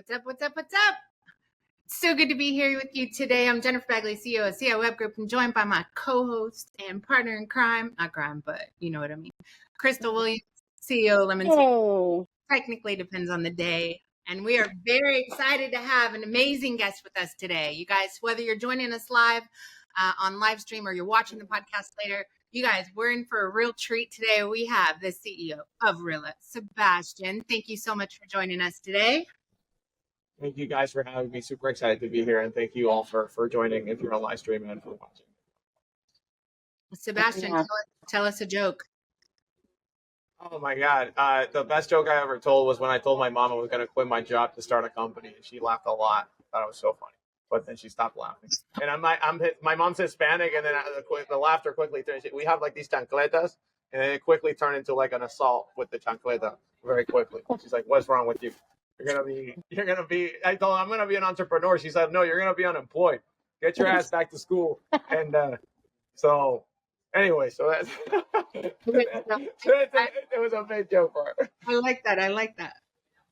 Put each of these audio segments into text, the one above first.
What's up? What's up? What's up? It's so good to be here with you today. I'm Jennifer Bagley, CEO of CI Web Group, and joined by my co-host and partner in crime, not crime, but you know what I mean, Crystal Williams, CEO of Lemon. Oh. Technically depends on the day. And we are very excited to have an amazing guest with us today. You guys, whether you're joining us live on live stream or you're watching the podcast later, you guys, we're in for a real treat today. We have the CEO of Rilla, Sebastian. Thank you so much for joining us today. Thank you guys for having me. Super excited to be here. And thank you all for joining if you're on live stream and for watching. Sebastian, tell us a joke. Oh my God. The best joke I ever told was when I told my mom I was going to quit my job to start a company. And she laughed a lot. I thought it was so funny. But then she stopped laughing. And my mom's Hispanic, and then the laughter quickly turned. We have like these chancletas, and then it quickly turned into like an assault with the chancleta very quickly. She's like, "What's wrong with you? You're gonna be." I told her I'm gonna be an entrepreneur. She said, "No, you're gonna be unemployed. Get your ass back to school." And so anyway, so that's it was a big joke for her. I like that.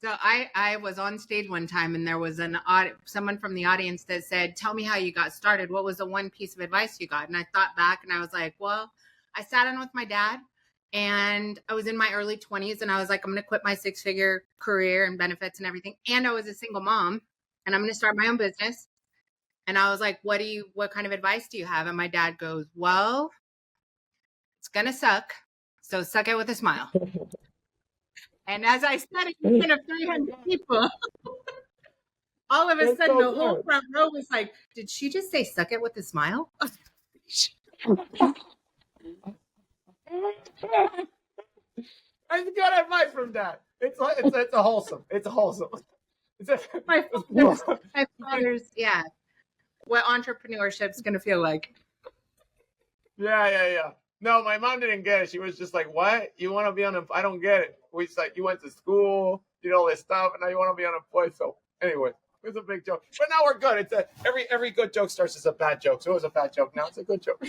So I was on stage one time, and there was someone from the audience that said, "Tell me how you got started. What was the one piece of advice you got?" And I thought back, and I was like, well, I sat in with my dad, and I was in my early 20s, and I was like, I'm going to quit my 6-figure career and benefits and everything. And I was a single mom, and I'm going to start my own business. And I was like, what kind of advice do you have? And my dad goes, well, it's going to suck. So suck it with a smile. And as I said it in front of 300 people, all of a sudden the whole front row was like, did she just say suck it with a smile? I got advice from Dad. It's wholesome. It's wholesome. My father's, yeah. What entrepreneurship's going to feel like. Yeah. No, my mom didn't get it. She was just like, what? You want to be unemployed? I don't get it. We like, you went to school, did all this stuff, and now you want to be unemployed. So anyway, it was a big joke. But now we're good. It's every good joke starts as a bad joke. So it was a bad joke. Now it's a good joke.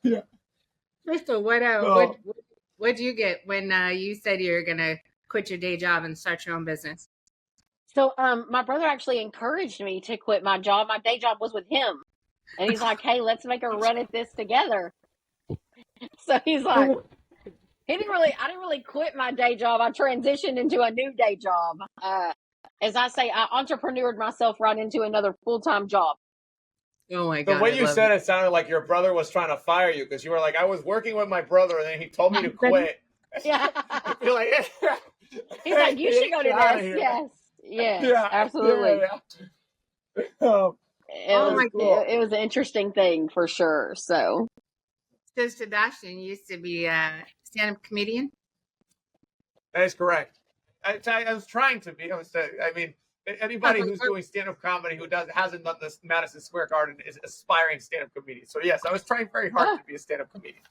Yeah. Crystal, what'd you get when you said you were going to quit your day job and start your own business? So my brother actually encouraged me to quit my job. My day job was with him. And he's like, hey, let's make a run at this together. So he's like, I didn't really quit my day job. I transitioned into a new day job. As I say, I entrepreneured myself right into another full-time job. Oh my God. The way you said it sounded like your brother was trying to fire you, because you were like, I was working with my brother and then he told me to quit. Yeah. You're like, he's like, you should go to this. Yes. Yeah, absolutely. Yeah. It was an interesting thing for sure. So Sebastian used to be a stand-up comedian. That is correct. I was trying to be. Anybody who's doing stand-up comedy who hasn't done this Madison Square Garden is aspiring stand-up comedian. So yes, I was trying very hard to be a stand-up comedian.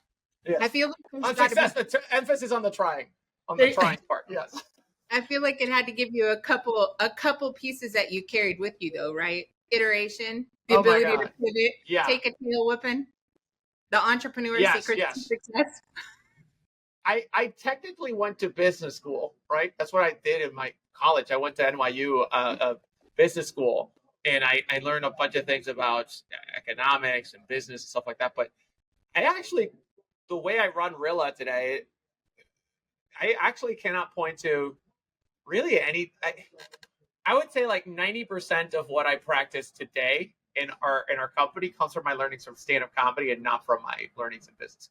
Yes. I feel like the emphasis on the trying. On the trying part, yes. I feel like it had to give you a couple pieces that you carried with you, though, right? Iteration, the ability to pivot, take a tail whipping, the entrepreneur secret to success. I technically went to business school, right? That's what I did in my college. I went to NYU business school, and I learned a bunch of things about economics and business and stuff like that. But the way I run Rilla today, I actually cannot point to really any. I would say like 90% of what I practice today in our company comes from my learnings from stand-up comedy and not from my learnings in business.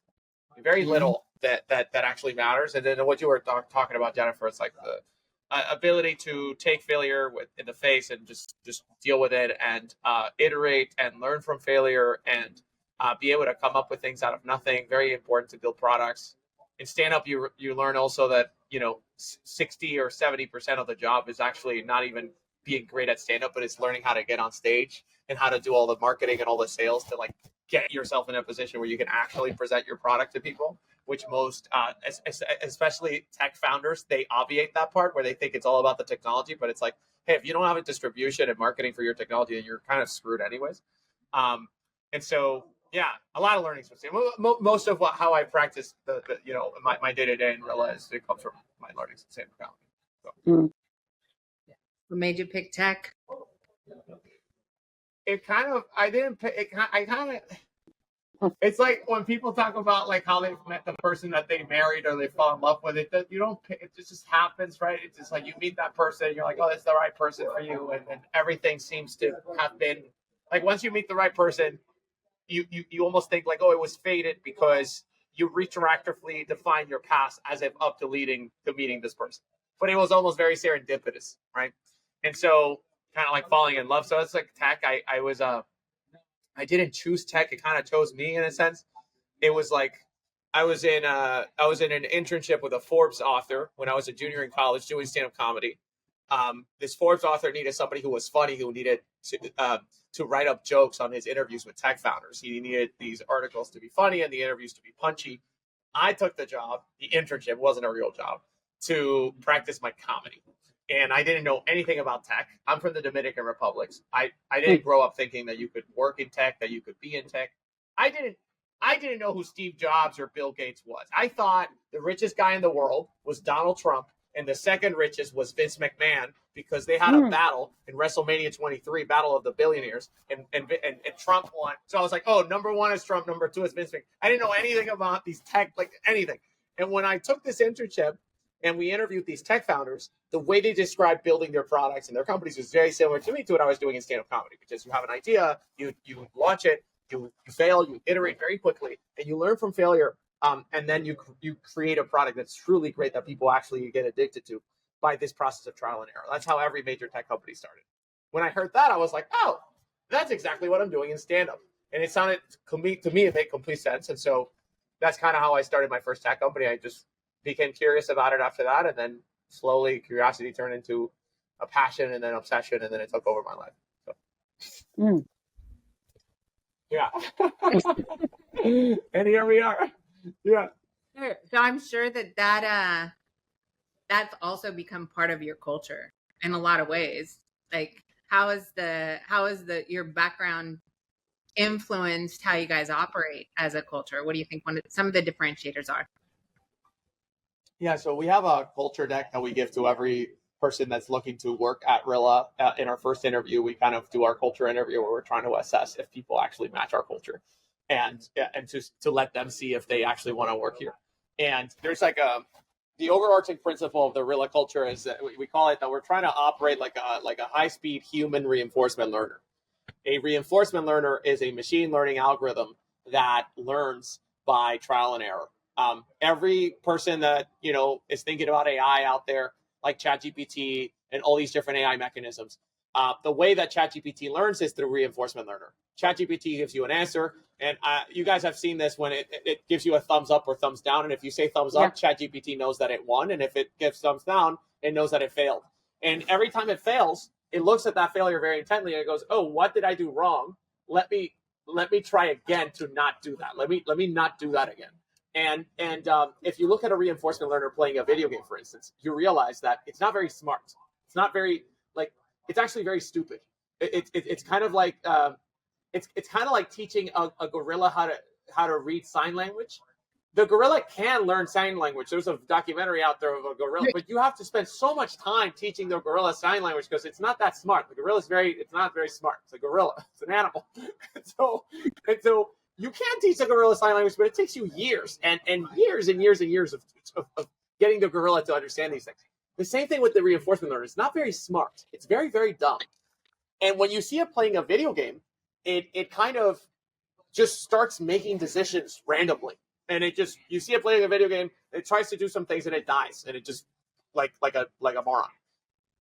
Very little that actually matters. And then what you were talking about, Jennifer, it's like the ability to take failure in the face and just deal with it and iterate and learn from failure and be able to come up with things out of nothing. Very important to build products. In stand-up, you learn also that 60 or 70% of the job is actually not even being great at stand-up, but it's learning how to get on stage and how to do all the marketing and all the sales to like get yourself in a position where you can actually present your product to people, which most, especially tech founders, they obviate that part where they think it's all about the technology, but it's like, hey, if you don't have a distribution and marketing for your technology, then you're kind of screwed anyways. And so, yeah, a lot of learning. Most of how I practice my day-to-day in Rilla it comes from my learnings in stand-up comedy. So. What made you pick tech? It kind of, I didn't pick, it, I kind of, it's like when people talk about like how they've met the person that they married or they fall in love with, it that you don't pick, it just happens, right? It's just like you meet that person, you're like, oh, that's the right person for you, and everything seems to have been like once you meet the right person, you almost think like, oh, it was fated because you retroactively define your past as if up to meeting this person, but it was almost very serendipitous, right? And so kind of like falling in love. So it's like tech. I didn't choose tech. It kind of chose me in a sense. It was like I was in an internship with a Forbes author when I was a junior in college doing stand-up comedy. This Forbes author needed somebody who was funny, who needed to write up jokes on his interviews with tech founders. He needed these articles to be funny and the interviews to be punchy. I took the job, the internship wasn't a real job, to practice my comedy. And I didn't know anything about tech. I'm from the Dominican Republic. I didn't grow up thinking that you could work in tech, that you could be in tech. I didn't know who Steve Jobs or Bill Gates was. I thought the richest guy in the world was Donald Trump, and the second richest was Vince McMahon, because they had a battle in WrestleMania 23, Battle of the Billionaires, and Trump won. So I was like, oh, number one is Trump, number two is Vince McMahon. I didn't know anything about these tech, like anything. And when I took this internship and we interviewed these tech founders, the way they described building their products and their companies was very similar to me to what I was doing in stand-up comedy, because you have an idea, you launch it, you fail, you iterate very quickly, and you learn from failure. And then you create a product that's truly great that people actually get addicted to by this process of trial and error. That's how every major tech company started. When I heard that, I was like, oh, that's exactly what I'm doing in stand-up. And it sounded, to me, it made complete sense. And so that's kind of how I started my first tech company. I just became curious about it after that. And then slowly curiosity turned into a passion and then obsession. And then it took over my life. So. Yeah. And here we are. Yeah. Sure. So I'm sure that that's also become part of your culture in a lot of ways. Like how is your background influenced how you guys operate as a culture? What do you think some of the differentiators are? Yeah, so we have a culture deck that we give to every person that's looking to work at Rilla. In our first interview, we kind of do our culture interview where we're trying to assess if people actually match our culture, and to let them see if they actually want to work here. And there's like the overarching principle of the Rilla culture is that we call it that we're trying to operate like a high-speed human reinforcement learner. A reinforcement learner is a machine learning algorithm that learns by trial and error. Every person that is thinking about AI out there, like ChatGPT and all these different AI mechanisms, the way that ChatGPT learns is through reinforcement learner. ChatGPT gives you an answer, and you guys have seen this when it gives you a thumbs up or thumbs down, and if you say thumbs up, ChatGPT knows that it won, and if it gives thumbs down, it knows that it failed. And every time it fails, it looks at that failure very intently, and it goes, "Oh, what did I do wrong? Let me try again to not do that. Let me not do that again." And if you look at a reinforcement learner playing a video game, for instance, you realize that it's not very smart. It's not very it's actually very stupid. It's kind of like it's kind of like teaching a gorilla how to read sign language. The gorilla can learn sign language. There's a documentary out there of a gorilla, but you have to spend so much time teaching the gorilla sign language because it's not that smart. The gorilla it's not very smart. It's a gorilla. It's an animal. And so you can teach the gorilla sign language, but it takes you years and years and years and years of getting the gorilla to understand these things. The same thing with the reinforcement learner. It's not very smart. It's very, very dumb. And when you see it playing a video game, it kind of just starts making decisions randomly. And you see it playing a video game, it tries to do some things and it dies. And it just like a moron.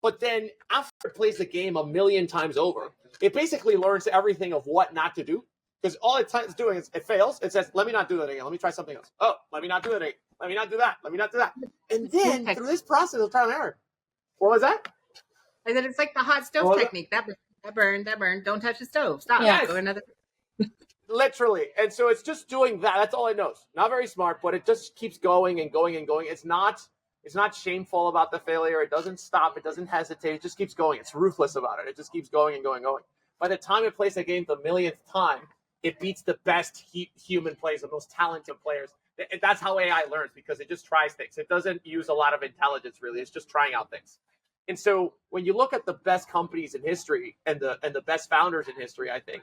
But then after it plays the game a million times over, it basically learns everything of what not to do. Because all it's doing is it fails. It says, let me not do that again. Let me try something else. Oh, let me not do that again. Let me not do that. Let me not do that. And then through this process of trial and error. What was that? I said it's like the hot stove technique. That burn. Don't touch the stove. Stop. Yes. Go another. Literally. And so it's just doing that. That's all it knows. Not very smart, but it just keeps going and going and going. It's not shameful about the failure. It doesn't stop. It doesn't hesitate. It just keeps going. It's ruthless about it. It just keeps going and going and going. By the time it plays the game the millionth time, it beats the best human players, the most talented players. That's how AI learns, because it just tries things. It doesn't use a lot of intelligence, really. It's just trying out things. And so when you look at the best companies in history and the best founders in history, I think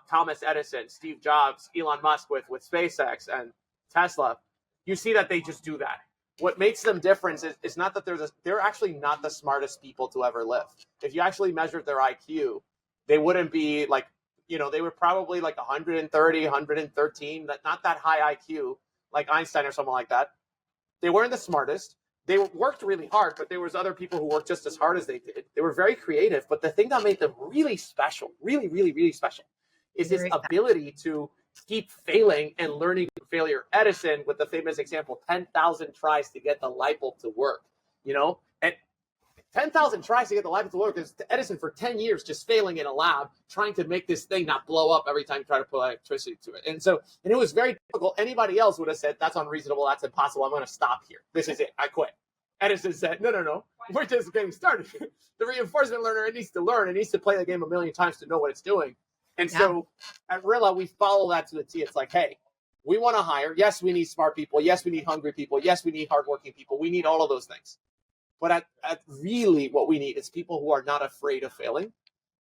Thomas Edison, Steve Jobs, Elon Musk with SpaceX and Tesla, you see that they just do that. What makes them different is not that they're actually not the smartest people to ever live. If you actually measured their IQ, they wouldn't be like, they were probably like 130, 113, not that high IQ, like Einstein or someone like that. They weren't the smartest. They worked really hard, but there was other people who worked just as hard as they did. They were very creative, but the thing that made them really special, really, really, really special, is this ability to keep failing and learning from failure. Edison, with the famous example, 10,000 tries to get the light bulb to work, and 10,000 tries to get the light bulb to work. There's Edison for 10 years just failing in a lab, trying to make this thing not blow up every time you try to put electricity to it. And it was very difficult. Anybody else would have said, that's unreasonable, that's impossible, I'm going to stop here. This is it, I quit. Edison said, no, we're just getting started. The reinforcement learner, it needs to learn, it needs to play the game a million times to know what it's doing. And so at Rilla, we follow that to the T. It's like, hey, we want to hire. Yes, we need smart people. Yes, we need hungry people. Yes, we need hardworking people. We need all of those things. But at really what we need is people who are not afraid of failing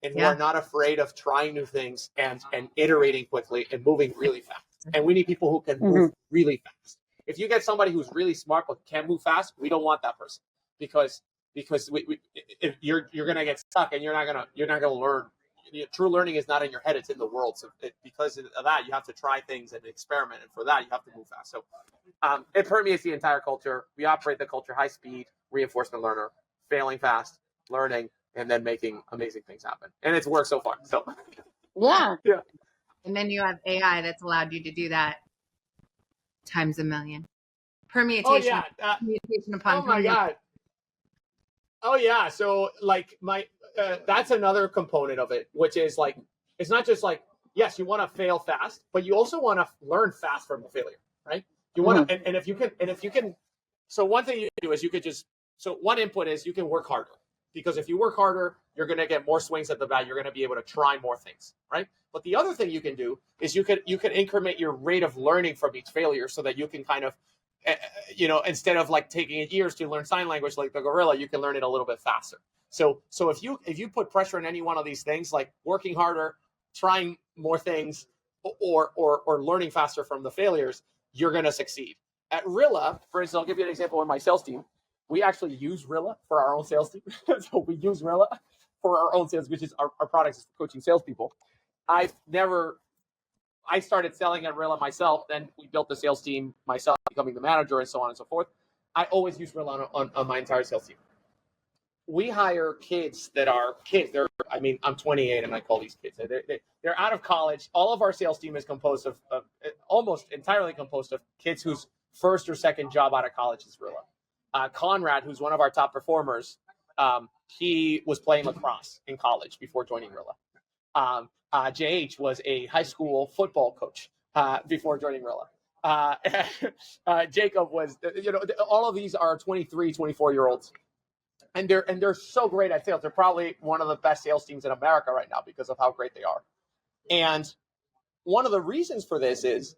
and who are not afraid of trying new things and iterating quickly and moving really fast. And we need people who can move really fast. If you get somebody who's really smart but can't move fast, we don't want that person because if you're going to get stuck and you're not going to learn. True learning is not in your head; it's in the world. So because of that, you have to try things and experiment, and for that, you have to move fast. So it permeates the entire culture. We operate the culture high speed, reinforcement learner, failing fast, learning, and then making amazing things happen. And it's worked so far. So yeah. And then you have AI that's allowed you to do that times a million. Permutation. Permutation upon my God. Oh yeah. So like that's another component of it, which is like, it's not just like, yes, you want to fail fast, but you also want to learn fast from the failure, right? You want to, and if you can, so one thing you do is one input is you can work harder, because if you work harder, you're going to get more swings at the bat. You're going to be able to try more things, right? But the other thing you can do is you can increment your rate of learning from each failure so that you can kind of, instead of like taking it years to learn sign language like the gorilla, you can learn it a little bit faster. So if you put pressure on any one of these things, like working harder, trying more things, or learning faster from the failures, you're going to succeed. At Rilla, for instance, I'll give you an example in my sales team. We actually use Rilla for our own sales team. So we use Rilla for our own sales, which is our products is for coaching salespeople. I started selling at Rilla myself. Then we built the sales team myself, becoming the manager and so on and so forth. I always use Rilla on my entire sales team. We hire kids that are kids. I'm 28 and I call these kids. They're out of college. All of our sales team is composed of almost entirely composed of kids whose first or second job out of college is Rilla. Conrad, who's one of our top performers, he was playing lacrosse in college before joining Rilla. JH was a high school football coach before joining Rilla. Jacob was, all of these are 23, 24-year-olds. And they're so great at sales. They're probably one of the best sales teams in America right now because of how great they are. And one of the reasons for this is,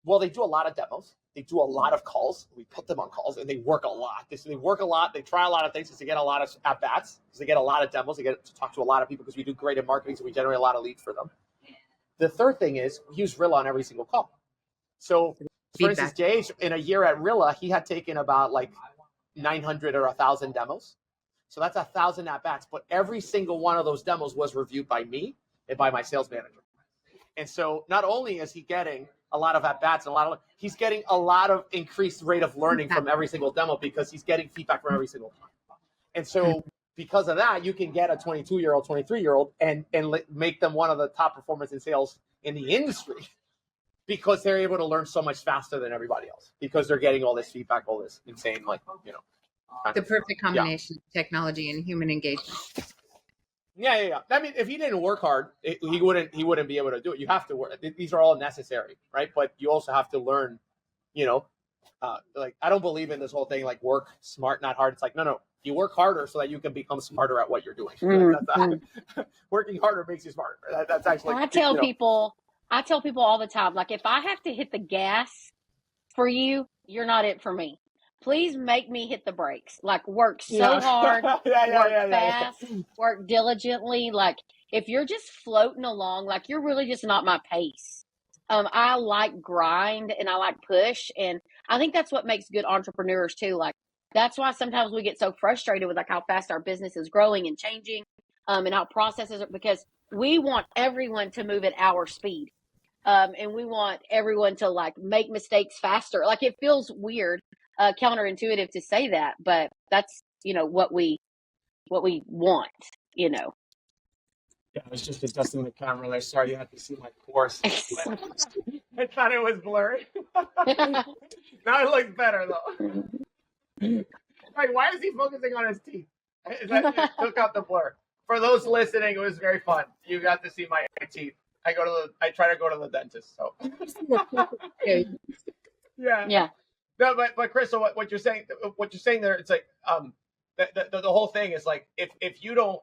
well, they do a lot of demos. They do a lot of calls. We put them on calls, and they work a lot. They work a lot. They try a lot of things to get a lot of at-bats, because they get a lot of demos. They get to talk to a lot of people because we do great in marketing, so we generate a lot of leads for them. The third thing is we use Rilla on every single call. So, for instance, JH, in a year at Rilla, he had taken about like 900 or 1,000 demos. So that's 1,000 at-bats. But every single one of those demos was reviewed by me and by my sales manager. And so not only is he getting a lot of at-bats, he's getting a lot of increased rate of learning from every single demo because he's getting feedback from every single one. And so because of that, you can get a 22-year-old, 23-year-old and make them one of the top performers in sales in the industry, because they're able to learn so much faster than everybody else, because they're getting all this feedback, all this insane, the perfect combination of technology and human engagement. Yeah. I mean, if he didn't work hard, he wouldn't be able to do it. You have to work. These are all necessary, right? But you also have to learn, I don't believe in this whole thing, like work smart, not hard. It's like, no. You work harder so that you can become smarter at what you're doing. Working harder makes you smarter. That's actually. I tell people all the time, like, if I have to hit the gas for you, you're not it for me. please make me hit the brakes. Like, work so hard, work fast, work diligently. Like, if you're just floating along, like, you're really just not my pace. I like grind and I like push. And I think that's what makes good entrepreneurs too. Like, that's why sometimes we get so frustrated with like how fast our business is growing and changing, and how processes are, because we want everyone to move at our speed. And we want everyone to like make mistakes faster. Like, it feels weird, counterintuitive to say that, but that's, what we want, Yeah, I was just adjusting the camera there. Sorry, you had to see my course. I thought it was blurry. Now it looks better though. Like, why is he focusing on his teeth? That took out the blur. For those listening, it was very fun. You got to see my teeth. I try to go to the dentist. So yeah. No, but Chris, so what you're saying there, it's like the whole thing is like, if you don't,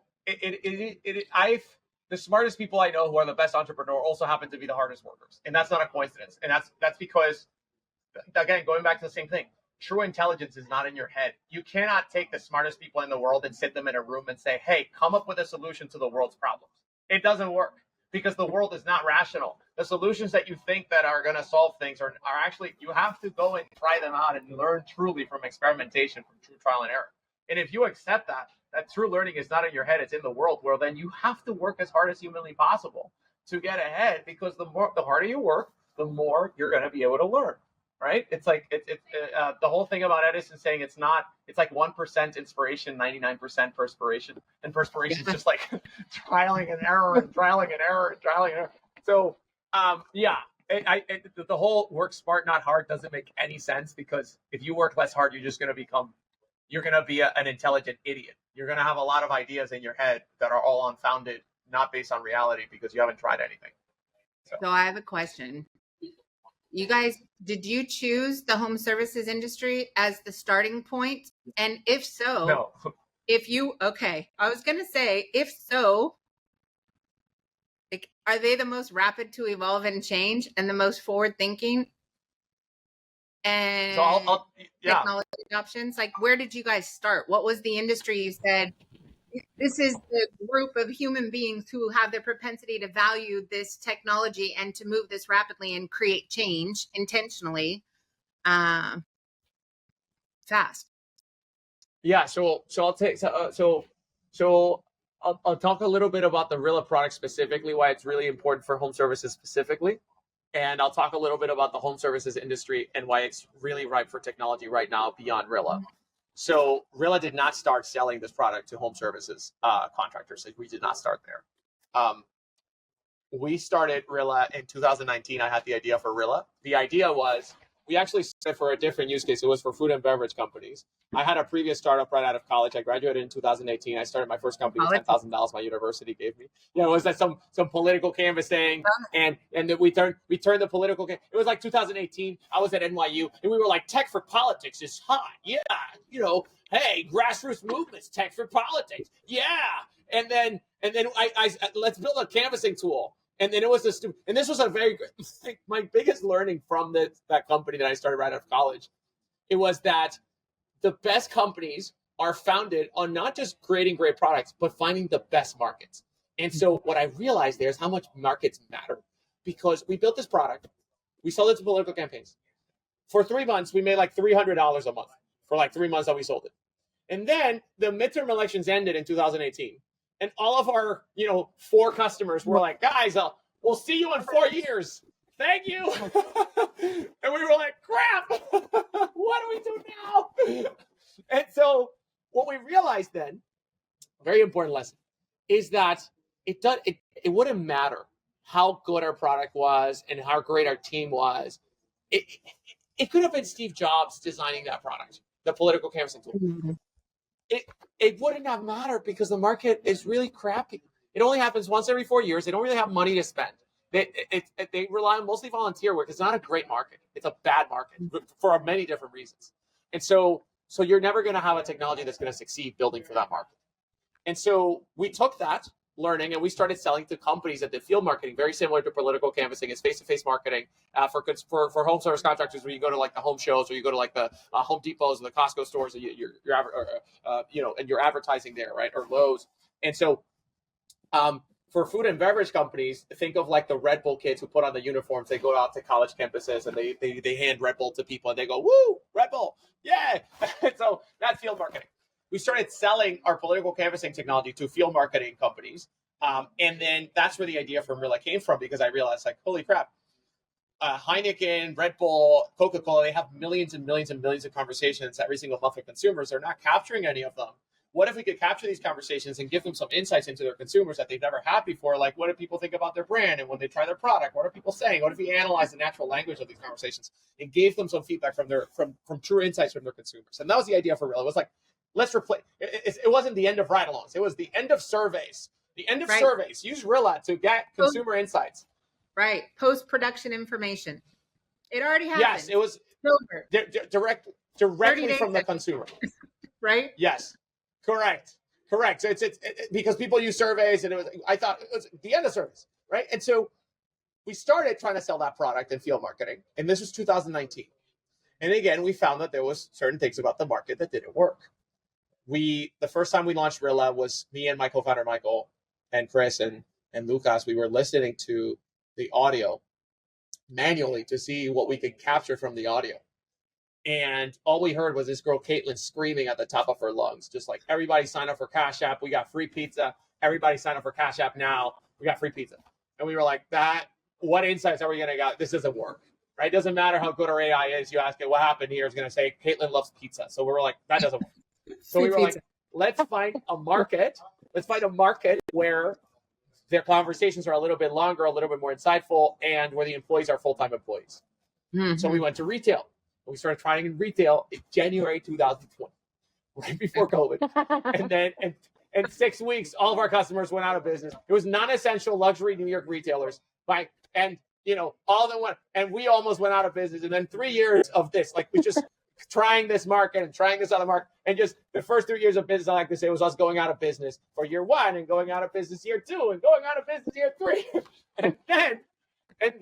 the smartest people I know who are the best entrepreneur also happen to be the hardest workers, and that's not a coincidence. And that's because, again, going back to the same thing, true intelligence is not in your head. You cannot take the smartest people in the world and sit them in a room and say, hey, come up with a solution to the world's problems. It doesn't work, because the world is not rational. The solutions that you think that are going to solve things are actually, you have to go and try them out and learn truly from experimentation, from true trial and error. And if you accept that true learning is not in your head, it's in the world, well, then you have to work as hard as humanly possible to get ahead, because the harder you work, the more you're going to be able to learn, right? It's like, the whole thing about Edison saying it's like 1% inspiration, 99% perspiration. And perspiration is just like trialing and error and trialing and error and trialing and error. So, the whole work smart, not hard doesn't make any sense, because if you work less hard, you're going to be an intelligent idiot. You're going to have a lot of ideas in your head that are all unfounded, not based on reality, because you haven't tried anything. So I have a question. You guys, did you choose the home services industry as the starting point? And if so, no. I was going to say, if so, like, are they the most rapid to evolve and change and the most forward thinking? And technology adoptions, like, where did you guys start? What was the industry you said, this is the group of human beings who have the propensity to value this technology and to move this rapidly and create change intentionally, fast? Yeah, so I'll talk a little bit about the Rilla product specifically, why it's really important for home services specifically. And I'll talk a little bit about the home services industry and why it's really ripe for technology right now beyond Rilla. So Rilla did not start selling this product to home services contractors. We did not start there. We started Rilla in 2019. I had the idea for Rilla. The idea was, we actually started for a different use case. It was for food and beverage companies. I had a previous startup right out of college. I graduated in 2018. I started my first company with $10,000 my university gave me. It was like some political canvassing, and then we turned the political. It was like 2018. I was at NYU, and we were like, tech for politics is hot. Yeah, hey, grassroots movements, tech for politics. Yeah, and then I let's build a canvassing tool. And then it was and this was a very good, my biggest learning from that company that I started right out of college. It was that the best companies are founded on not just creating great products, but finding the best markets. And so what I realized there is how much markets matter, because we built this product, we sold it to political campaigns. For 3 months, we made like $300 a month for like 3 months that we sold it. And then the midterm elections ended in 2018. And all of our, 4 customers were like, guys, we'll see you in 4 years. Thank you. And we were like, crap, what do we do now? And so what we realized then, very important lesson, is that it wouldn't matter how good our product was and how great our team was. It could have been Steve Jobs designing that product, the political canvassing tool. Mm-hmm. It wouldn't have mattered, because the market is really crappy. It only happens once every 4 years. They don't really have money to spend. They rely on mostly volunteer work. It's not a great market. It's a bad market for many different reasons. And so you're never going to have a technology that's going to succeed building for that market. And so we took that learning, and we started selling to companies that did field marketing, very similar to political canvassing. It's face-to-face marketing for home service contractors, where you go to like the home shows, or you go to like the Home Depots and the Costco stores, and and you're advertising there, right, or Lowe's. And so for food and beverage companies, think of like the Red Bull kids who put on the uniforms. They go out to college campuses and they hand Red Bull to people, and they go, "Woo, Red Bull, yeah!" So that's field marketing. We started selling our political canvassing technology to field marketing companies. And then that's where the idea from Rilla came from, because I realized, like, holy crap, Heineken, Red Bull, Coca-Cola, they have millions and millions and millions of conversations every single month with consumers. They're not capturing any of them. What if we could capture these conversations and give them some insights into their consumers that they've never had before? Like, what do people think about their brand? And when they try their product, what are people saying? What if we analyze the natural language of these conversations and gave them some feedback from true insights from their consumers? And that was the idea for Rilla. It was like, let's replace. It wasn't the end of ride-alongs. It was the end of surveys. The end of surveys. Use Rilla to get consumer insights. Right. Post-production information. It already happened. Yes, it was directly from the consumer. Right? Yes. Correct. So it's because people use surveys, and I thought it was the end of surveys, right? And so we started trying to sell that product in field marketing, and this was 2019. And again, we found that there was certain things about the market that didn't work. The first time we launched Rilla was me and my co-founder Michael and Chris and Lucas. We were listening to the audio manually to see what we could capture from the audio. And all we heard was this girl, Caitlin, screaming at the top of her lungs, just like, everybody sign up for Cash App. We got free pizza. Everybody sign up for Cash App now. We got free pizza. And we were like, what insights are we going to get? This doesn't work, right? It doesn't matter how good our AI is. You ask it, what happened here? It's going to say, Caitlin loves pizza. So we were like, that doesn't work. So we were like, let's find a market. Let's find a market where their conversations are a little bit longer, a little bit more insightful, and where the employees are full-time employees. Mm-hmm. So we went to retail. We started trying in retail in January 2020, right before COVID. And then in 6 weeks, all of our customers went out of business. It was non-essential luxury New York retailers. All of them went, and we almost went out of business. And then 3 years of this, like, we just trying this market and trying this other market. And just the first 3 years of business, I like to say, was us going out of business for year one, and going out of business year two, and going out of business year three. and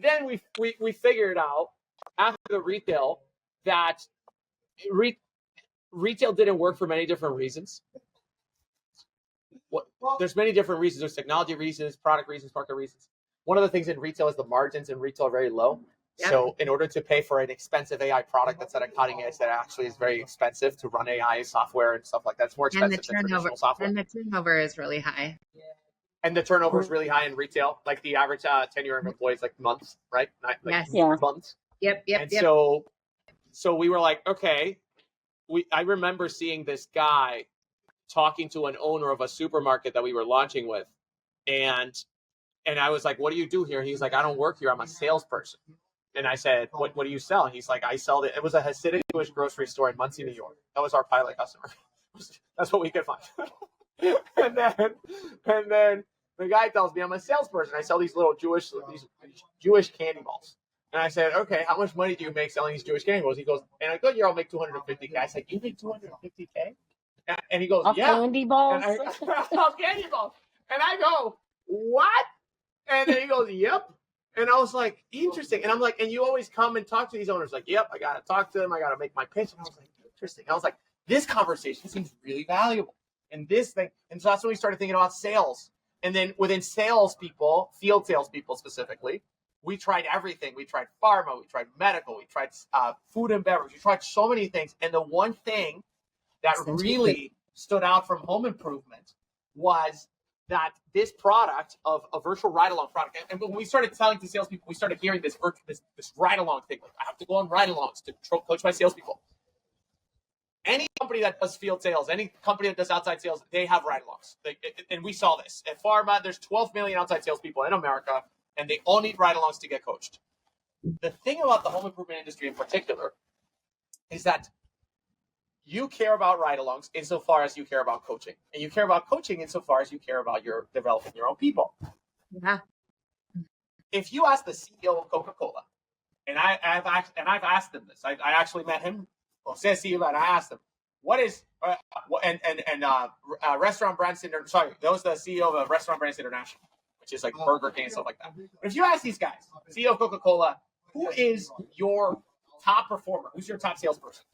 then we figured out after the retail that retail didn't work for many different reasons. There's many different reasons. There's technology reasons, product reasons, market reasons. One of the things in retail is the margins in retail are very low. Yep. So in order to pay for an expensive AI product that's at a cutting edge that actually is very expensive to run AI software and stuff like that, it's more expensive than traditional software. And the turnover is really high. Yeah. And the turnover is really high in retail. Like the average tenure of employees, like months, right? Months. Yep. And so we were like, okay. I remember seeing this guy talking to an owner of a supermarket that we were launching with, and I was like, "What do you do here?" He's like, "I don't work here. I'm a salesperson." And I said, "What do you sell?" He's like, "I sell it." It was a Hasidic Jewish grocery store in Muncie, New York. That was our pilot customer. That's what we could find. and then the guy tells me, "I'm a salesperson. I sell these little Jewish candy balls." And I said, "Okay, how much money do you make selling these Jewish candy balls?" He goes, "In a good year, I'll make $250K. I said, "You make $250K?" And he goes, "Yeah." Candy balls? Candy balls. And I go, "What?" And then he goes, "Yep." And I was like, interesting. And I'm like, "And you always come and talk to these owners?" Like, "Yep, I got to talk to them. I got to make my pitch." And I was like, interesting. I was like, this conversation seems really valuable. And this thing. And so that's when we started thinking about sales. And then within salespeople, field salespeople specifically, we tried everything. We tried pharma, we tried medical, we tried food and beverage. We tried so many things. And the one thing that really stood out from home improvement was that this product of a virtual ride-along product. And when we started selling to salespeople, we started hearing this ride-along thing. Like, I have to go on ride-alongs to coach my salespeople. Any company that does field sales, any company that does outside sales, they have ride-alongs. And we saw this. At pharma, there's 12 million outside salespeople in America, and they all need ride-alongs to get coached. The thing about the home improvement industry in particular is that you care about ride-alongs insofar as you care about coaching. And you care about coaching insofar as you care about your developing your own people. Yeah. If you ask the CEO of Coca-Cola, and I've asked him this. I actually met him, Jose Silva, and I asked him, what is Restaurant Brands Sorry, that was the CEO of Restaurant Brands International, which is like Burger King and stuff like that. But if you ask these guys, CEO of Coca-Cola, who is your top performer? Who's your top salesperson?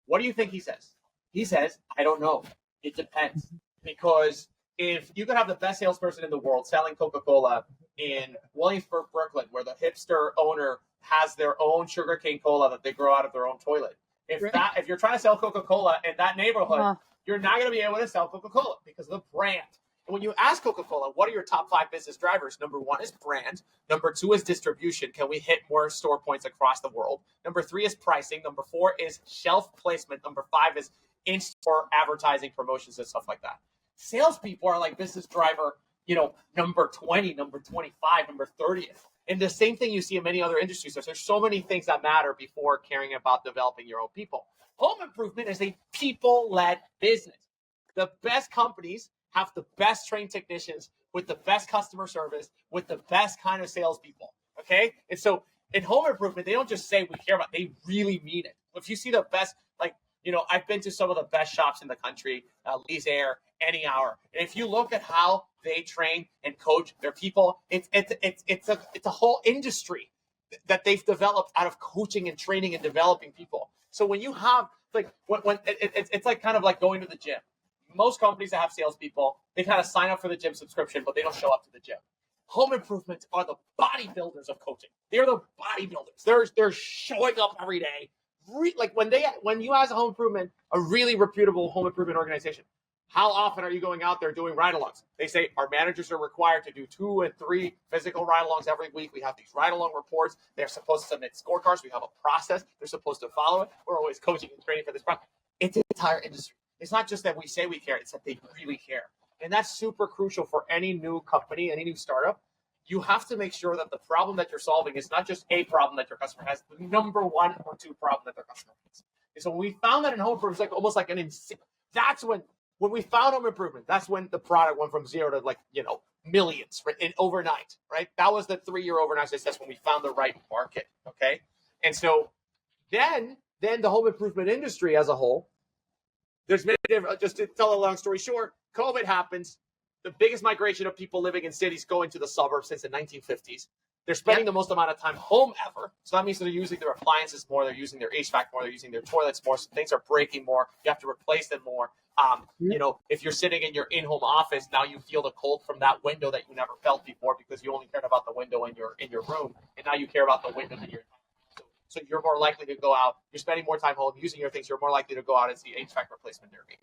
What do you think he says? He says, I don't know. It depends. Because if you could have the best salesperson in the world selling Coca-Cola in Williamsburg, Brooklyn, where the hipster owner has their own sugarcane cola that they grow out of their own toilet. If you're trying to sell Coca-Cola in that neighborhood, you're not going to be able to sell Coca-Cola because of the brand. And when you ask Coca-Cola, what are your top 5 business drivers? Number 1 is brand. Number 2 is distribution. Can we hit more store points across the world? Number 3 is pricing. Number 4 is shelf placement. Number 5 is in-store advertising, promotions, and stuff like that. Salespeople are like business driver, number 20, number 25, number 30th. And the same thing you see in many other industries. There's so many things that matter before caring about developing your own people. Home improvement is a people-led business. The best companies have the best trained technicians with the best customer service, with the best kind of salespeople. Okay? And so in home improvement, they don't just say we care about it, they really mean it. If you see the best, I've been to some of the best shops in the country, Lee's Air, Any Hour. And if you look at how they train and coach their people, it's a whole industry that they've developed out of coaching and training and developing people. So when you have it's like kind of like going to the gym. Most companies that have salespeople, they kind of sign up for the gym subscription, but they don't show up to the gym. Home improvements are the bodybuilders of coaching. They're the bodybuilders. They're showing up every day. When you ask a really reputable home improvement organization, how often are you going out there doing ride-alongs? They say our managers are required to do 2 and 3 physical ride-alongs every week. We have these ride-along reports. They're supposed to submit scorecards. We have a process. They're supposed to follow it. We're always coaching and training for this process. It's an entire industry. It's not just that we say we care. It's that they really care. And that's super crucial for any new company, any new startup. You have to make sure that the problem that you're solving is not just a problem that your customer has, the number 1 or 2 problem that their customer has. And so when we found that in home improvement, it's almost like that's when we found home improvement, that's when the product went from 0 to millions in overnight, right? That was the 3-year overnight success when we found the right market, okay? And so then the home improvement industry as a whole, there's many different, just to tell a long story short, COVID happens. The biggest migration of people living in cities going to the suburbs since the 1950s. They're spending the most amount of time home ever. So that means they're using their appliances more. They're using their HVAC more. They're using their toilets more. So things are breaking more. You have to replace them more. If you're sitting in your in-home office, now you feel the cold from that window that you never felt before because you only cared about the window in your room. And now you care about the window in your So you're more likely to go out. You're spending more time home using your things. You're more likely to go out and see HVAC replacement near me,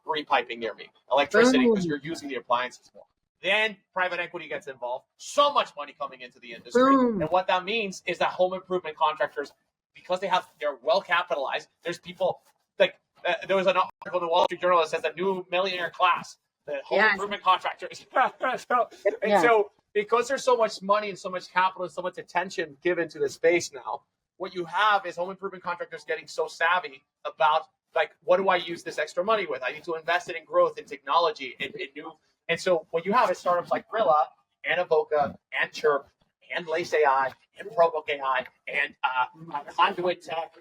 repiping near me, electricity because you're using the appliances more. Then private equity gets involved. So much money coming into the industry. And what that means is that home improvement contractors, because they're well capitalized, there's people like there was an article in the Wall Street Journal that says a new millionaire class, the home improvement contractors. So because there's so much money and so much capital and so much attention given to the space now, what you have is home improvement contractors getting so savvy about what do I use this extra money with? I need to invest it in growth, in technology, in new. And so what you have is startups like Rilla and Avoca and Chirp and Lace AI and ProBook AI and Conduit Tech.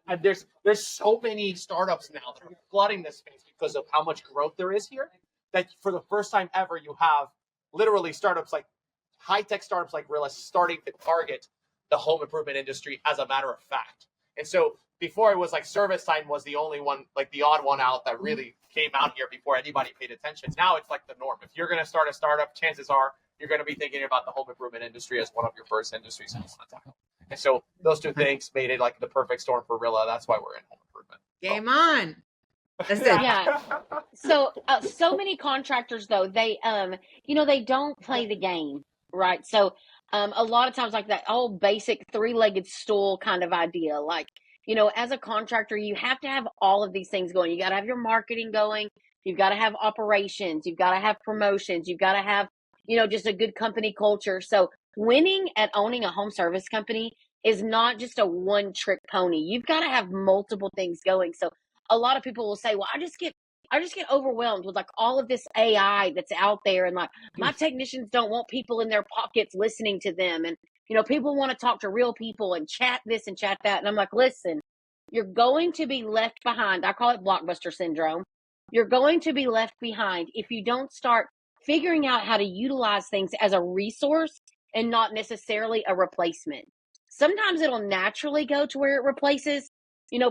And there's so many startups now that are flooding this space because of how much growth there is here that for the first time ever, you have literally startups like high-tech startups like Rilla starting to target the home improvement industry as a matter of fact. And so before it was like Service Sign was the only one, like the odd one out that really came out here before anybody paid attention. Now it's like the norm. If you're going to start a startup, chances are you're going to be thinking about the home improvement industry as one of your first industries in tackle. And so those two things made it like the perfect storm for Rilla. That's why we're in home improvement. Game on. So many contractors though, they they don't play the game, right? So a lot of times like that old basic 3-legged stool kind of idea, as a contractor, you have to have all of these things going. You got to have your marketing going. You've got to have operations. You've got to have promotions. You've got to have, just a good company culture. So winning at owning a home service company is not just a one-trick pony. You've got to have multiple things going. So a lot of people will say, well, I just get overwhelmed with all of this AI that's out there. And my technicians don't want people in their pockets listening to them. And, people want to talk to real people and chat this and chat that. And I'm like, listen, you're going to be left behind. I call it blockbuster syndrome. You're going to be left behind if you don't start figuring out how to utilize things as a resource and not necessarily a replacement. Sometimes it'll naturally go to where it replaces,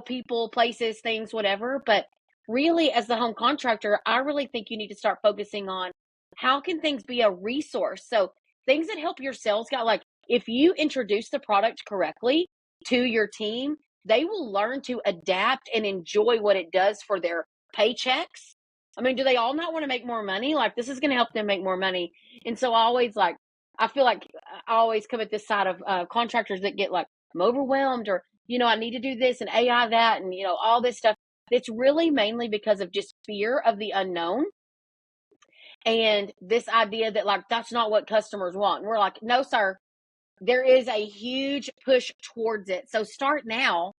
people, places, things, whatever. But really, as the home contractor, I really think you need to start focusing on how can things be a resource. So things that help your sales guy, like if you introduce the product correctly to your team, they will learn to adapt and enjoy what it does for their paychecks. I mean, do they all not want to make more money? Like, this is going to help them make more money. And so I feel like I always come at this side of contractors that get like, I'm overwhelmed, or, I need to do this and AI that, and, all this stuff. It's really mainly because of just fear of the unknown. And this idea that like, that's not what customers want. And we're like, no, sir, there is a huge push towards it. So start now,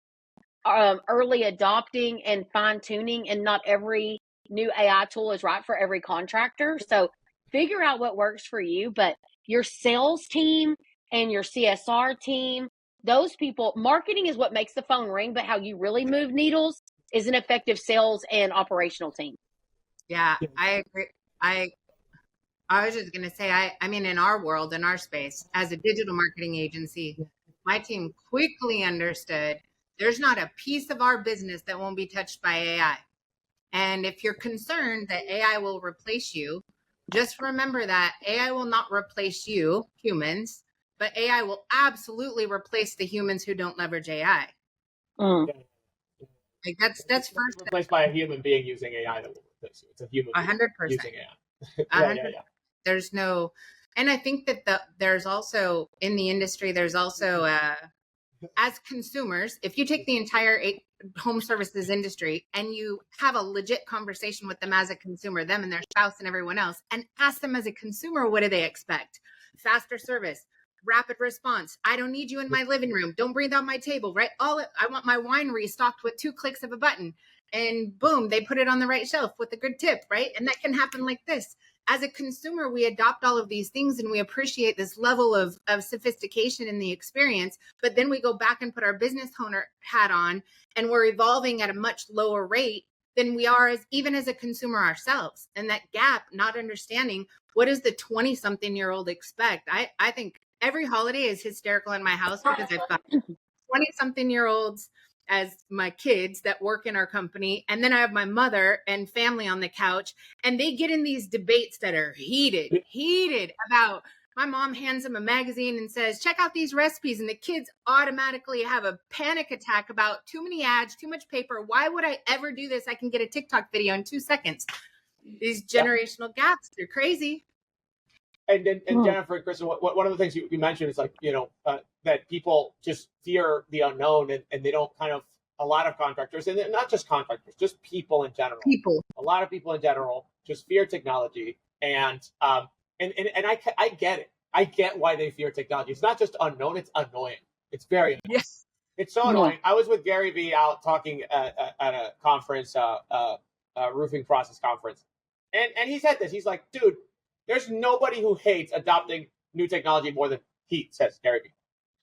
early adopting and fine tuning, and not every new AI tool is right for every contractor. So figure out what works for you, but your sales team and your CSR team, those people, marketing is what makes the phone ring, but how you really move needles is an effective sales and operational team. Yeah, I agree. I was just going to say, I mean, in our world, in our space, as a digital marketing agency, my team quickly understood there's not a piece of our business that won't be touched by AI. And if you're concerned that AI will replace you, just remember that AI will not replace you, humans, but AI will absolutely replace the humans who don't leverage AI. Like that's first. Replaced by a human being using AI that will replace you. It's a human 100% using AI. Yeah. There's no, and I think that there's also in the industry, there's also as consumers, if you take the entire home services industry and you have a legit conversation with them as a consumer, them and their spouse and everyone else, and ask them as a consumer, what do they expect? Faster service, rapid response. I don't need you in my living room. Don't breathe on my table, right? I want my wine restocked with 2 clicks of a button, and boom, they put it on the right shelf with a good tip, right? And that can happen like this. As a consumer, we adopt all of these things and we appreciate this level of sophistication in the experience, but then we go back and put our business owner hat on, and we're evolving at a much lower rate than we are even as a consumer ourselves. And that gap, not understanding what does the 20-something-year-old expect? I think every holiday is hysterical in my house because I've got 20-something-year-olds as my kids that work in our company. And then I have my mother and family on the couch, and they get in these debates that are heated about, my mom hands them a magazine and says, check out these recipes. And the kids automatically have a panic attack about too many ads, too much paper. Why would I ever do this? I can get a TikTok video in 2 seconds. These generational gaps, they're crazy. And Jennifer and Kristen, one of the things you mentioned is like, that people just fear the unknown, and they don't a lot of contractors, and not just contractors, just people in general. A lot of people in general just fear technology, and I get it. I get why they fear technology. It's not just unknown; it's annoying. It's very annoying. Yes. It's so annoying. I was with Gary Vee out talking at a conference, a roofing process conference, and he said this. He's like, dude, there's nobody who hates adopting new technology more than he, says Gary Vee.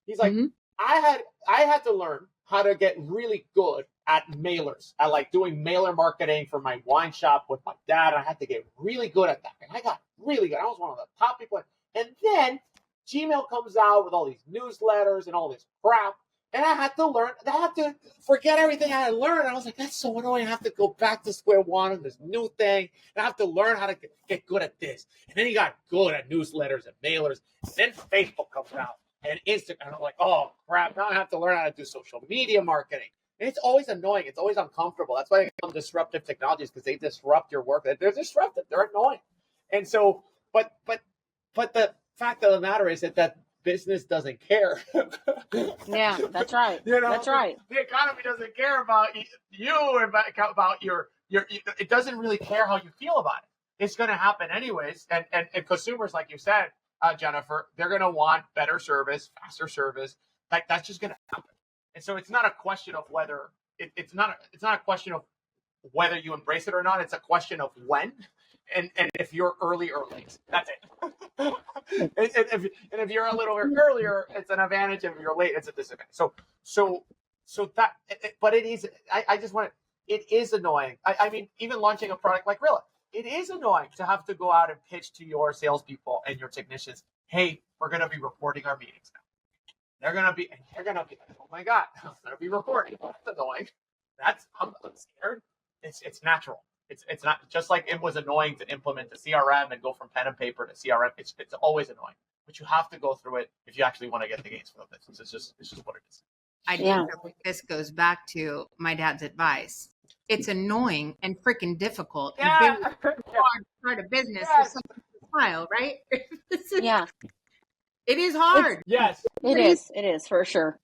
He's like, I had to learn how to get really good at mailers, at like doing mailer marketing for my wine shop with my dad. I had to get really good at that. And I got really good. I was one of the top people. And then Gmail comes out with all these newsletters and all this crap. And I had to learn, I had to forget everything I had learned. I was like, that's so annoying. I have to go back to square one on this new thing. And I have to learn how to get good at this. And then he got good at newsletters and mailers. And then Facebook comes out and Instagram. I'm like, oh, crap. Now I have to learn how to do social media marketing. And it's always annoying. It's always uncomfortable. That's why they call them disruptive technologies, because they disrupt your work. They're disruptive. They're annoying. And so, but the fact of the matter is that business doesn't care. Yeah, that's right. That's right. The economy doesn't care about you or about your. It doesn't really care how you feel about it. It's going to happen anyways. And consumers, like you said, Jennifer, they're going to want better service, faster service. Like that's just going to happen. And so it's not a question of whether it's not a question of whether you embrace it or not. It's a question of when. And if you're early or late, that's it. and if you're a little bit earlier, it's an advantage. If you're late, it's a disadvantage. So So that, but it is, I just want to, it is annoying. I mean, even launching a product like Rilla, it is annoying to have to go out and pitch to your salespeople and your technicians, hey, we're going to be recording our meetings now. They're going to be, oh my God, I'm going to be recording. That's annoying. I'm scared. It's natural. It's not just like it was annoying to implement the CRM and go from pen and paper to CRM. It's always annoying, but you have to go through it if you actually want to get the gains from the business. It's just what it is. I think that this goes back to my dad's advice. It's annoying and freaking difficult. Yeah. And very hard to start a business with something to smile, right? Yeah. It is hard. Yes. It is. It is for sure.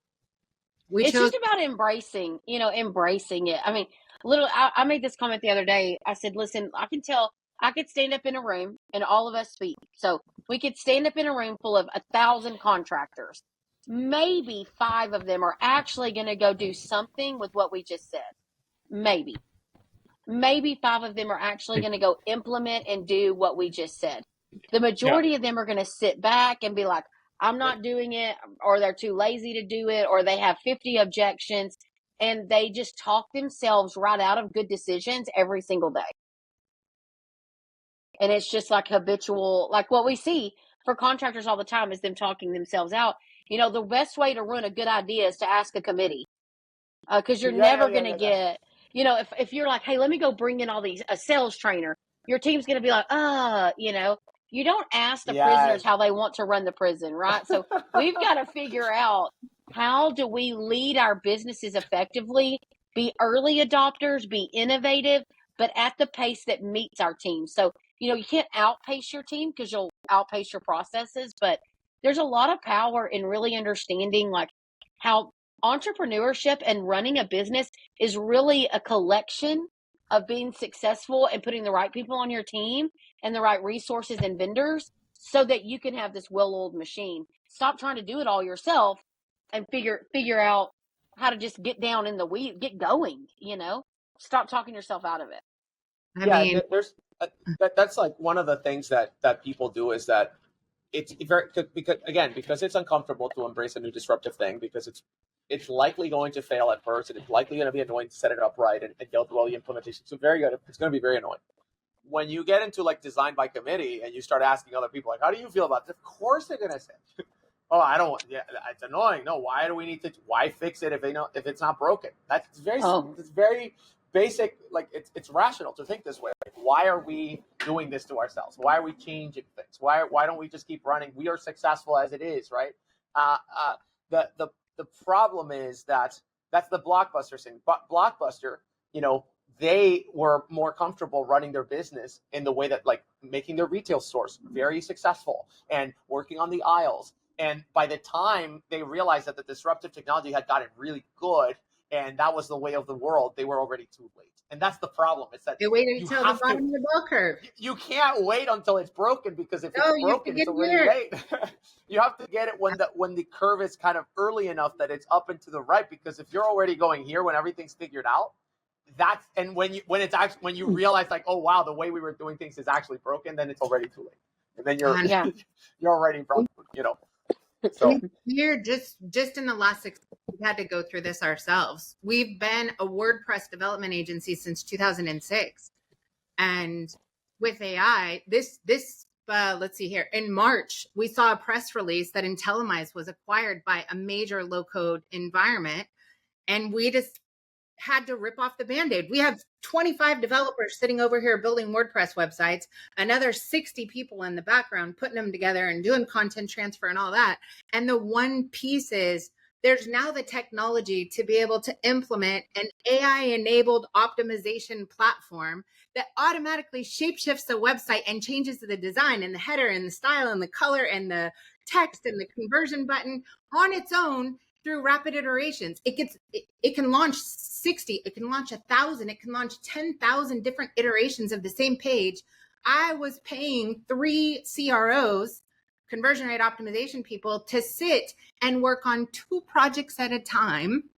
It's just about embracing it. I mean, I made this comment the other day. I said, listen, I can tell I could stand up in a room and all of us speak. So we could stand up in a room full of 1,000 contractors. Maybe 5 of them are actually going to go do something with what we just said. Maybe 5 of them are actually going to go implement and do what we just said. The majority of them are going to sit back and be like, I'm not doing it, or they're too lazy to do it, or they have 50 objections, and they just talk themselves right out of good decisions every single day. And it's just like habitual, like what we see for contractors all the time is them talking themselves out. You know, the best way to run a good idea is to ask a committee, because you're never going to get, you know, if you're like, hey, let me go bring in a sales trainer, your team's going to be like, you know, you don't ask the prisoners how they want to run the prison, right? So we've got to figure out, how do we lead our businesses effectively, be early adopters, be innovative, but at the pace that meets our team. So, you know, you can't outpace your team because you'll outpace your processes, but there's a lot of power in really understanding like how entrepreneurship and running a business is really a collection of being successful and putting the right people on your team and the right resources and vendors so that you can have this well-oiled machine. Stop trying to do it all yourself and figure out how to just get down in the weeds, get going, you know, stop talking yourself out of it. I mean, there's that's like one of the things that people do is that it's very, because it's uncomfortable to embrace a new disruptive thing, because it's likely going to fail at first, and it's likely going to be annoying to set it up right and go through all the implementation. So it's going to be very annoying. When you get into like design by committee and you start asking other people, like, how do you feel about this? Of course they're going to say, oh, I don't want, it's annoying. No, why do we need to, why fix it if it's not broken? It's very basic. Like it's rational to think this way. Like, why are we doing this to ourselves? Why are we changing things? Why don't we just keep running? We are successful as it is, right? The problem is that's the Blockbuster thing. But Blockbuster, you know, they were more comfortable running their business in the way that, like, making their retail stores very successful and working on the aisles. And by the time they realized that the disruptive technology had gotten really good and that was the way of the world, they were already too late. And that's the problem. It's that they waited until the bottom of the bell curve. You can't wait until it's broken, because if it's broken, it's already late. You have to get it when the curve is kind of early enough that it's up and to the right. Because if you're already going here when everything's figured out, when you realize, like, oh wow, the way we were doing things is actually broken, then it's already too late. And then you're already broken, you know. So we're just in the last 6 months, we've had to go through this ourselves. We've been a WordPress development agency since 2006, and with AI, let's see here. In March, we saw a press release that Intellimize was acquired by a major low-code environment, and we just had to rip off the Band-Aid. We have 25 developers sitting over here building WordPress websites, another 60 people in the background putting them together and doing content transfer and all that. And the one piece is there's now the technology to be able to implement an AI-enabled optimization platform that automatically shapeshifts the website and changes the design and the header and the style and the color and the text and the conversion button on its own through rapid iterations. It can launch 60, it can launch 1,000, it can launch 10,000 different iterations of the same page. I was paying 3 CROs, conversion rate optimization people, to sit and work on 2 projects at a time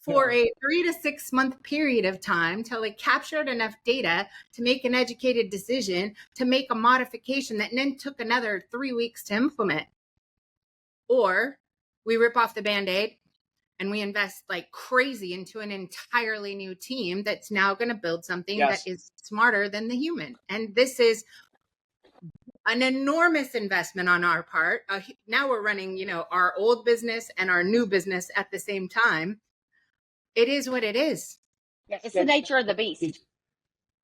for a 3 to 6 month period of time till they captured enough data to make an educated decision, to make a modification that then took another 3 weeks to implement. Or we rip off the Band-Aid and we invest like crazy into an entirely new team that's now going to build something Yes. that is smarter than the human. And this is an enormous investment on our part. Now we're running, you know, our old business and our new business at the same time. It is what it is. Yeah, it's the nature of the beast.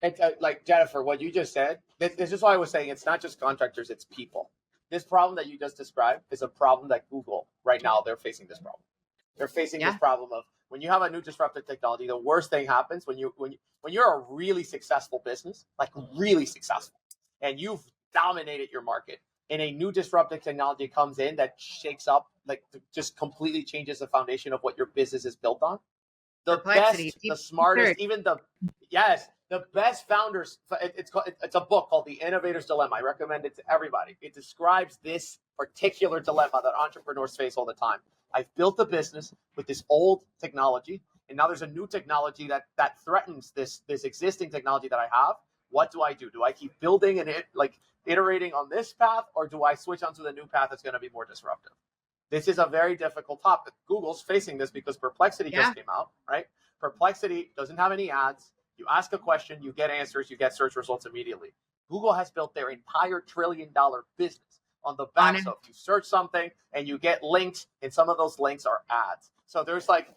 It's like Jennifer, what you just said. This is why I was saying it's not just contractors; it's people. This problem that you just described is a problem that Google right now they're facing this problem. They're facing this problem of when you have a new disruptive technology, the worst thing happens when you're a really successful business, like really successful, and you've dominated your market, and a new disruptive technology comes in that shakes up, like just completely changes the foundation of what your business is built on. The best, the smartest, even the best founders. It's a book called The Innovator's Dilemma. I recommend it to everybody. It describes this particular dilemma that entrepreneurs face all the time. I've built a business with this old technology, and now there's a new technology that threatens this existing technology that I have. What do I do? Do I keep building and iterating on this path, or do I switch onto the new path that's going to be more disruptive? This is a very difficult topic. Google's facing this because Perplexity just came out, right? Perplexity doesn't have any ads. You ask a question, you get answers, you get search results immediately. Google has built their entire $1 trillion business on the back of you search something and you get links, and some of those links are ads. So there's like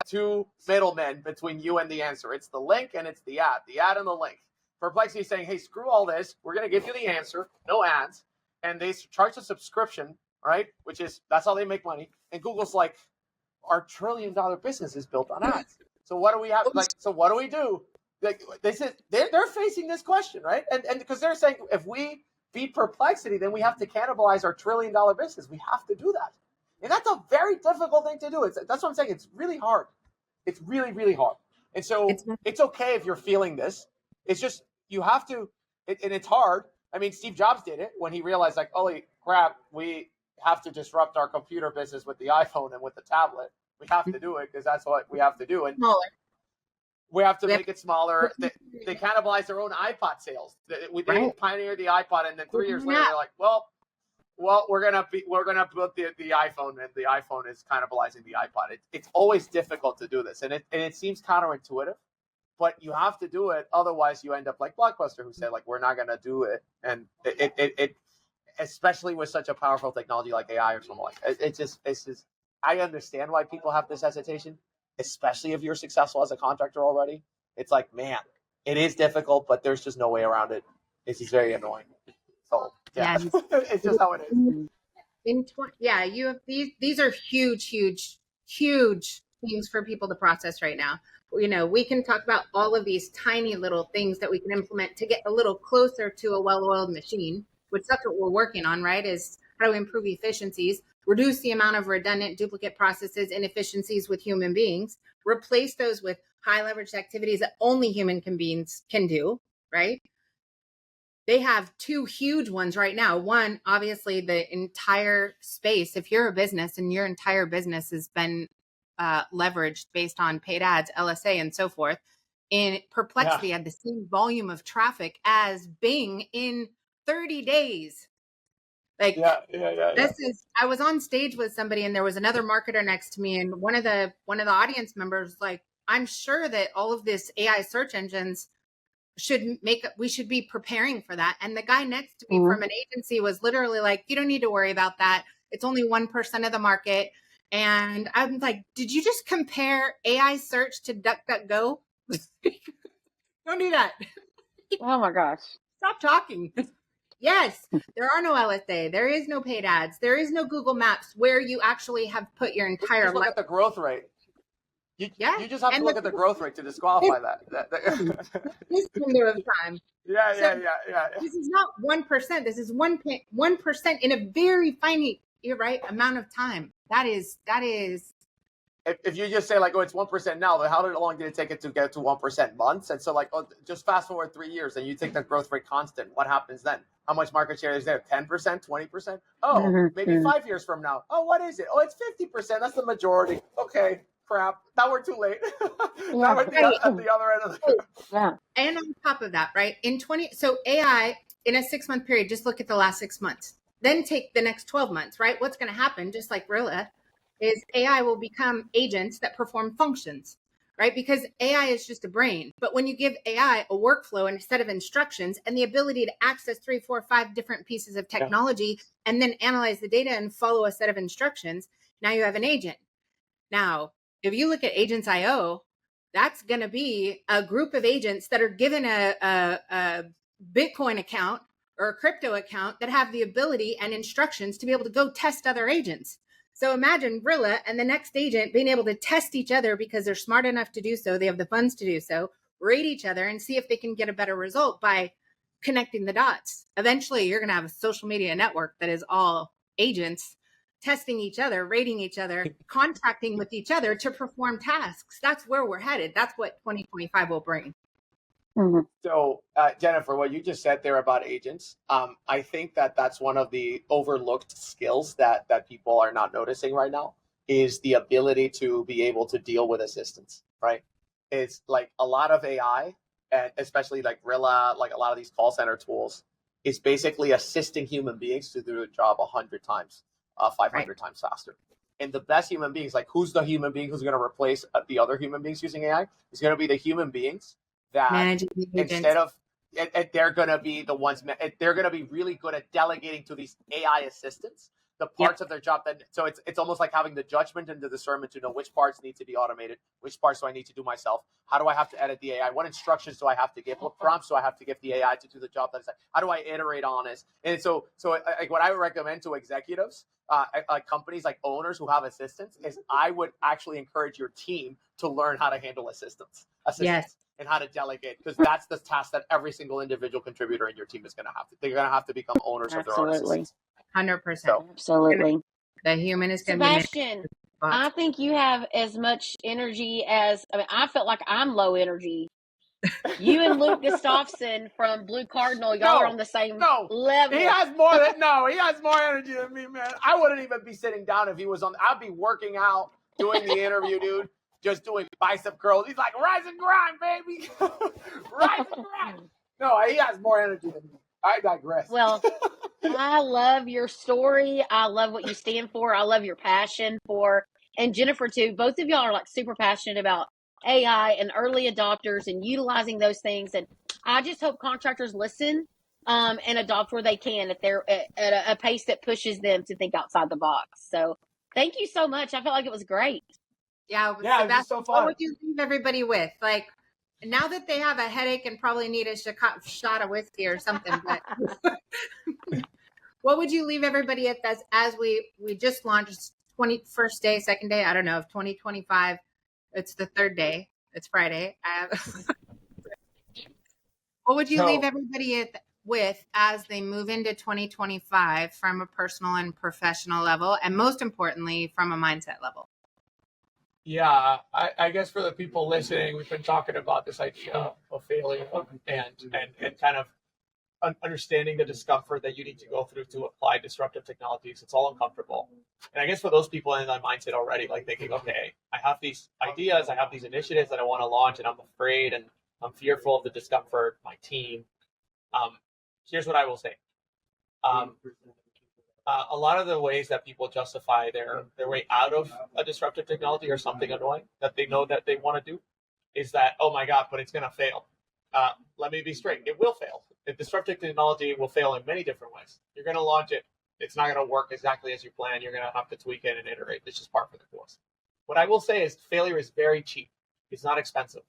two middlemen between you and the answer. It's the link and it's the ad and the link. Perplexity is saying, hey, screw all this. We're going to give you the answer, no ads. And they charge a subscription, right? That's how they make money. And Google's like, our $1 trillion business is built on ads. So what do we have? So what do we do? They're facing this question, right? And because they're saying if we beat Perplexity, then we have to cannibalize our $1 trillion business. We have to do that. And that's a very difficult thing to do. That's what I'm saying. It's really hard. It's really, really hard. And so it's okay if you're feeling this. It's just, you have to, and it's hard. I mean, Steve Jobs did it when he realized, like, holy crap, we have to disrupt our computer business with the iPhone and with the tablet. We have to do it because that's what we have to do. And we have to make it smaller. They cannibalize their own iPod sales. They pioneered the iPod, and then 3 years later, they're like, well, we're gonna build the iPhone, and the iPhone is cannibalizing the iPod. It's always difficult to do this, and it seems counterintuitive, but you have to do it. Otherwise, you end up like Blockbuster, who said, like, we're not gonna do it, and it especially with such a powerful technology like AI or something like that. It's just. I understand why people have this hesitation, especially if you're successful as a contractor already. It's like, man, it is difficult, but there's just no way around it. It's just very annoying. So yeah. It's just how it is. You have these are huge things for people to process right now. You know, we can talk about all of these tiny little things that we can implement to get a little closer to a well-oiled machine, which that's what we're working on, right? Is how to improve efficiencies, reduce the amount of redundant duplicate processes, inefficiencies with human beings, replace those with high leveraged activities that only human beings can do, right? They have two huge ones right now. One, obviously, the entire space. If you're a business and your entire business has been leveraged based on paid ads, LSA, and so forth, in Perplexity had the same volume of traffic as Bing in 30 days. Like, this is, I was on stage with somebody and there was another marketer next to me, and one of the audience members, like, I'm sure that all of this AI search engines we should be preparing for that. And the guy next to me from an agency was literally like, you don't need to worry about that. It's only 1% of the market. And I'm like, did you just compare AI search to DuckDuckGo? Don't do that. Oh my gosh. Stop talking. Yes, there are no LSA. There is no paid ads. There is no Google Maps where you actually have put your entire life. Look at the growth rate. You just have to look at the growth rate to disqualify that. This window of time. Yeah. This is not 1%. This is 1% in a very finite, you're right, amount of time. That is. If you just say, like, oh, it's 1% now, then how long did it take it to get to 1%? Months? And so, like, oh, just fast forward 3 years and you take the growth rate constant. What happens then? How much market share is there? 10%, 20%? Oh, maybe 5 years from now. Oh, what is it? Oh, it's 50%. That's the majority. Okay, crap. Now we're too late. Now we're at the other end of the And on top of that, right? So AI in a 6-month period, just look at the last 6 months. Then take the next 12 months, right? What's going to happen? Just like Rilla, is AI will become agents that perform functions, right? Because AI is just a brain. But when you give AI a workflow and a set of instructions and the ability to access 3, 4, 5 different pieces of technology and then analyze the data and follow a set of instructions, now you have an agent. Now, if you look at Agents.io, that's going to be a group of agents that are given a Bitcoin account or a crypto account that have the ability and instructions to be able to go test other agents. So imagine Rilla and the next agent being able to test each other because they're smart enough to do so. They have the funds to do so, rate each other and see if they can get a better result by connecting the dots. Eventually, you're going to have a social media network that is all agents testing each other, rating each other, contracting with each other to perform tasks. That's where we're headed. That's what 2025 will bring. Mm-hmm. So, Jennifer, what you just said there about agents, I think that that's one of the overlooked skills that people are not noticing right now is the ability to be able to deal with assistants, right? It's like a lot of AI, and especially like Rilla, like a lot of these call center tools, is basically assisting human beings to do a job 100 times, 500 times faster. And the best human beings, like who's the human being who's going to replace the other human beings using AI? It's going to be the human beings that instead of they're going to be the ones they're going to be really good at delegating to these AI assistants the parts of their job that so it's almost like having the judgment and the discernment to know which parts need to be automated, which parts do I need to do myself, how do I have to edit the AI, what instructions do I have to give, what prompts do I have to give the AI to do the job that is like, how do I iterate on this. And so like what I would recommend to executives like companies like owners who have assistants is I would actually encourage your team to learn how to handle assistants. Yes. And how to delegate, because that's the task that every single individual contributor in your team is going to have to. They're going to have to become owners of their own assistants. 100%. So, absolutely. The human is going to be Sebastian, I think you have as much energy as, I felt like I'm low energy. You and Luke Gustafson from Blue Cardinal, y'all are on the same level. He has more energy than me, man. I wouldn't even be sitting down if he was on. I'd be working out, doing the interview, dude. Just doing bicep curls. He's like, rise and grind, baby. Rise and grind. No, he has more energy than me. I digress. Well, I love your story. I love what you stand for. I love your passion for, and Jennifer too. Both of y'all are like super passionate about AI and early adopters and utilizing those things. And I just hope contractors listen and adopt where they can if they're at a pace that pushes them to think outside the box. So thank you so much. I felt like it was great. Yeah, Sebastian, so fun. What would you leave everybody with? Like, now that they have a headache and probably need a shot of whiskey or something, but what would you leave everybody at as we just launched 21st day, second day, I don't know, of 2025. It's the third day. It's Friday. What would you leave everybody with as they move into 2025 from a personal and professional level, and most importantly, from a mindset level? Yeah, I guess for the people listening, we've been talking about this idea of failure and kind of understanding the discomfort that you need to go through to apply disruptive technologies. It's all uncomfortable. And I guess for those people in that mindset already, like thinking, okay, I have these ideas, I have these initiatives that I want to launch, and I'm afraid and I'm fearful of the discomfort, my team. Here's what I will say. A lot of the ways that people justify their way out of a disruptive technology or something annoying that they know that they want to do is that, oh my God, but it's going to fail. Let me be straight. It will fail. The disruptive technology will fail in many different ways. You're going to launch it. It's not going to work exactly as you plan. You're going to have to tweak it and iterate. It's just part of the course. What I will say is failure is very cheap. It's not expensive.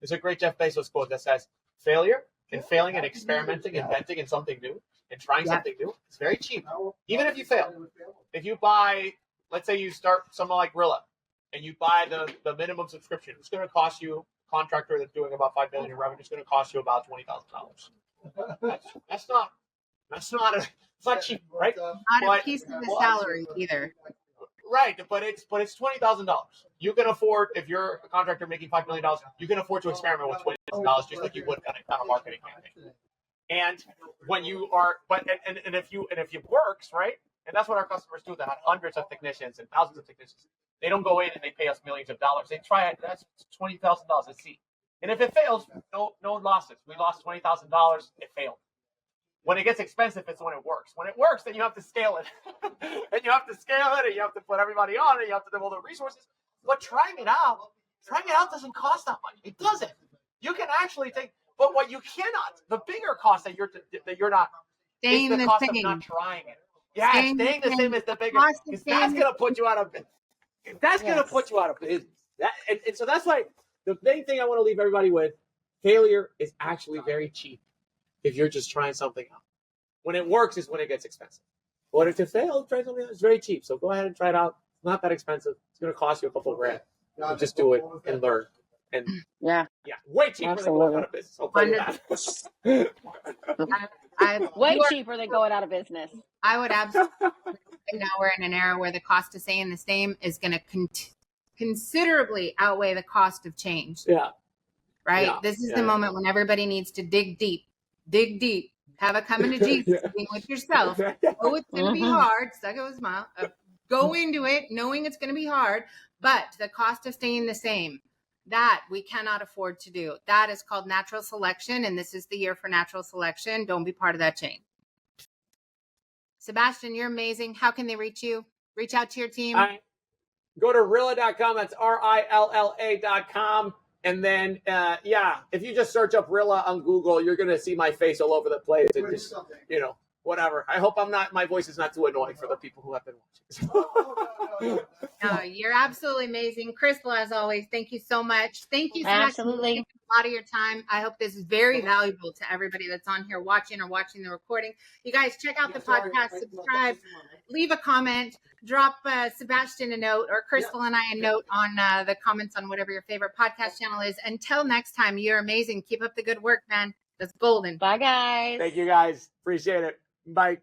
There's a great Jeff Bezos quote that says, failure and failing and experimenting, inventing in something new and trying something new, it's very cheap. Even if you fail. If you buy, let's say you start someone like Rilla and you buy the minimum subscription, it's going to cost you, a contractor that's doing about $5 million in revenue, it's going to cost you about $20,000. That's not cheap, right? Not a piece of the salary either. Right, but it's $20,000. You can afford, if you're a contractor making $5 million, you can afford to experiment with $20,000 just like you would on a marketing campaign. And when you are, and if it works, right? And that's what our customers do. They have hundreds of technicians and thousands of technicians. They don't go in and they pay us millions of dollars. They try it. That's $20,000 a seat. And if it fails, no losses. We lost $20,000. It failed. When it gets expensive, it's when it works. When it works, then you have to scale it. And you have to scale it, and you have to put everybody on it, you have to devote the resources. But trying it out doesn't cost that much. It doesn't. You can actually take, but what you cannot, the bigger cost that you're not, is the cost of not trying it. Yeah, staying the same is the bigger, because that's going to put you out of business. That's going to put you out of business. And so that's why the main thing I want to leave everybody with, failure is actually very cheap if you're just trying something out. When it works is when it gets expensive. But if it fails, try something else. It's very cheap. So go ahead and try it out. It's not that expensive. It's going to cost you a couple of grand. Just do it and learn. And yeah, way cheaper than going out of business. I'll tell you that. Way cheaper than going out of business. I would absolutely. Now we're in an era where the cost of staying the same is going to considerably outweigh the cost of change. Yeah. Right. Yeah. This is the moment when everybody needs to dig deep. Have a coming to Jesus with yourself. Oh, it's going to be hard. Suck it with a smile. Go into it knowing it's going to be hard, but the cost of staying the same, that we cannot afford to do. That is called natural selection, and this is the year for natural selection. Don't be part of that chain. Sebastian, you're amazing. How can they reach you? Reach out to your team. Go to Rilla.com. That's RILLA.com. And then, if you just search up Rilla on Google, you're going to see my face all over the place. And just, whatever. I hope my voice is not too annoying for the people who have been watching. No, you're absolutely amazing. Crystal, as always, thank you so much. Thank you so much for taking a lot of your time. I hope this is very valuable to everybody that's on here watching or watching the recording. You guys check out the podcast, subscribe, leave a comment, drop Sebastian a note or Crystal and I a note on the comments on whatever your favorite podcast channel is. Until next time, you're amazing. Keep up the good work, man. That's golden. Bye, guys. Thank you, guys. Appreciate it. Bye.